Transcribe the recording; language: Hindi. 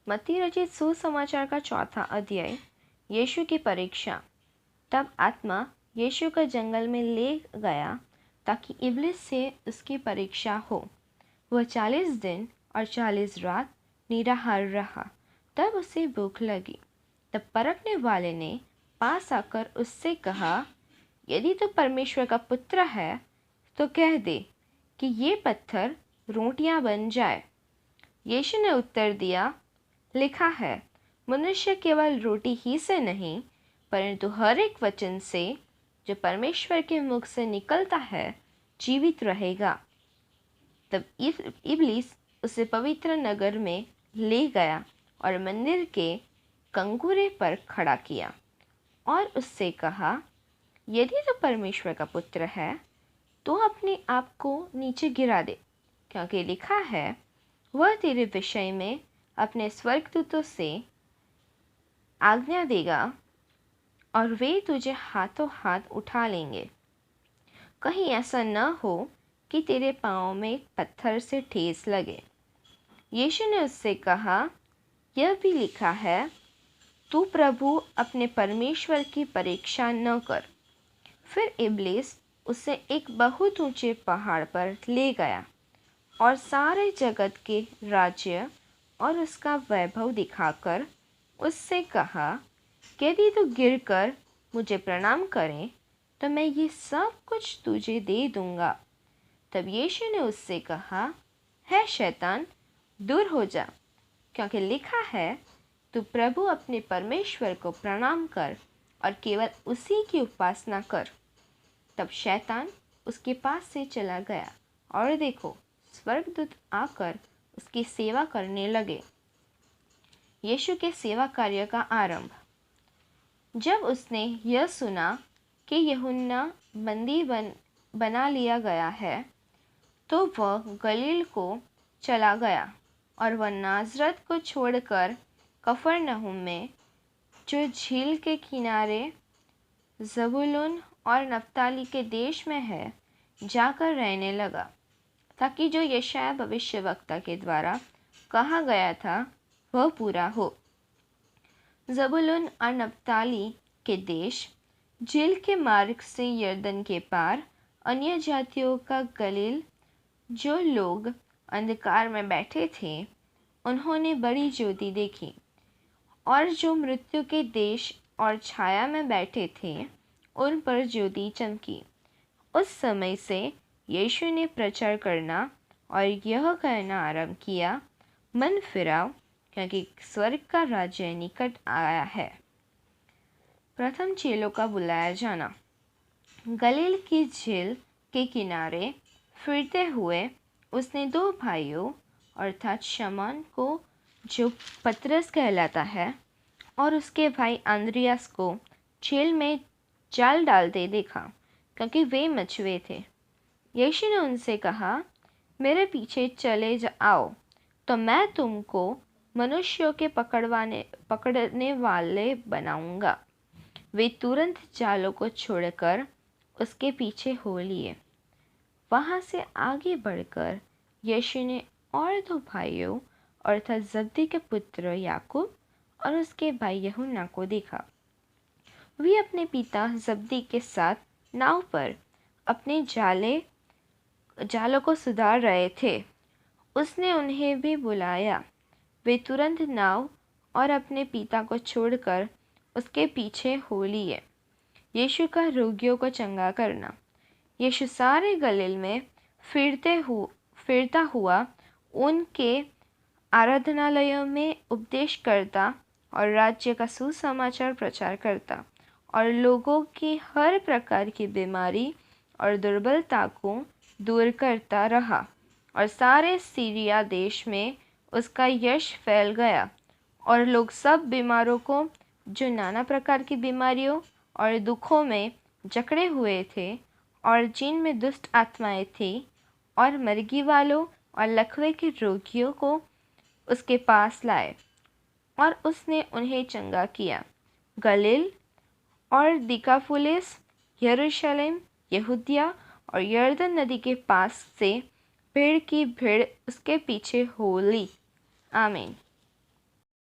मत्ती रचित सुसमाचार का चौथा अध्याय। यीशु की परीक्षा। तब आत्मा यीशु को जंगल में ले गया ताकि इब्लिस से उसकी परीक्षा हो। वह 40 दिन और 40 रात निराहार रहा। तब उसे भूख लगी। तब परखने वाले ने पास आकर उससे कहा, यदि तू परमेश्वर का पुत्र है तो कह दे कि ये पत्थर रोटियां बन जाए। यीशु ने उत्तर दिया, लिखा है, मनुष्य केवल रोटी ही से नहीं परंतु हर एक वचन से जो परमेश्वर के मुख से निकलता है जीवित रहेगा। तब इब्लिस उसे पवित्र नगर में ले गया और मंदिर के कंगूरे पर खड़ा किया और उससे कहा, यदि तो परमेश्वर का पुत्र है तो अपने आप को नीचे गिरा दे, क्योंकि लिखा है, वह तेरे विषय में अपने स्वर्गदूतों से आज्ञा देगा और वे तुझे हाथों हाथ उठा लेंगे। कहीं ऐसा न हो कि तेरे पाँव में पत्थर से ठेस लगे। यीशु ने उससे कहा, यह भी लिखा है, तू प्रभु अपने परमेश्वर की परीक्षा न कर। फिर इब्लिस उसे एक बहुत ऊंचे पहाड़ पर ले गया और सारे जगत के राज्य और उसका वैभव दिखाकर उससे कहा, यदि तू गिरकर मुझे प्रणाम करे तो मैं ये सब कुछ तुझे दे दूंगा। तब यीशु ने उससे कहा, है शैतान, दूर हो जा, क्योंकि लिखा है, तू प्रभु अपने परमेश्वर को प्रणाम कर और केवल उसी की उपासना कर। तब शैतान उसके पास से चला गया और देखो, स्वर्गदूत आकर उसकी सेवा करने लगे। यीशु के सेवा कार्य का आरंभ। जब उसने यह सुना कि यूहन्ना बंदी बना लिया गया है, तो वह गलील को चला गया और वह नाज़रत को छोड़कर कफरनहूम में, जो झील के किनारे ज़बूलून और नप्ताली के देश में है, जाकर रहने लगा, ताकि जो यशायाह भविष्यवक्ता के द्वारा कहा गया था वह पूरा हो। ज़बूलून और नप्ताली के देश, झील के मार्ग से यरदन के पार, अन्य जातियों का गलील। जो लोग अंधकार में बैठे थे उन्होंने बड़ी ज्योति देखी, और जो मृत्यु के देश और छाया में बैठे थे उन पर ज्योति चमकी। उस समय से यीशु ने प्रचार करना और यह कहना आरंभ किया, मन फिराओ, क्योंकि स्वर्ग का राज्य निकट आया है। प्रथम चेलों का बुलाया जाना। गलील की झील के किनारे फिरते हुए उसने दो भाइयों अर्थात शमौन को, जो पतरस कहलाता है, और उसके भाई अंद्रियास को झील में जाल डालते देखा, क्योंकि वे मछुए थे। यीशु ने उनसे कहा, मेरे पीछे चले आओ तो मैं तुमको मनुष्यों के पकड़ने वाले बनाऊंगा। वे तुरंत जालों को छोड़कर उसके पीछे हो लिए। वहाँ से आगे बढ़कर यीशु ने और दो भाइयों अर्थात जब्दी के पुत्र याकूब और उसके भाई यूहन्ना को देखा। वे अपने पिता जब्दी के साथ नाव पर अपने जालों को सुधार रहे थे। उसने उन्हें भी बुलाया। वे तुरंत नाव और अपने पिता को छोड़कर उसके पीछे हो लिए। यीशु का रोगियों को चंगा करना। यीशु सारे गलील में फिरता हुआ उनके आराधनालयों में उपदेश करता और राज्य का सुसमाचार प्रचार करता और लोगों की हर प्रकार की बीमारी और दुर्बलता को दूर करता रहा। और सारे सीरिया देश में उसका यश फैल गया और लोग सब बीमारों को, जो नाना प्रकार की बीमारियों और दुखों में जकड़े हुए थे और जिनमें दुष्ट आत्माएं थी, और मरगी वालों और लकवे के रोगियों को उसके पास लाए और उसने उन्हें चंगा किया। गलील और दिकापुलिस, यरूशलेम, यहूदिया और यरदन नदी के पास से भीड़ की भीड़ उसके पीछे हो ली। आमीन।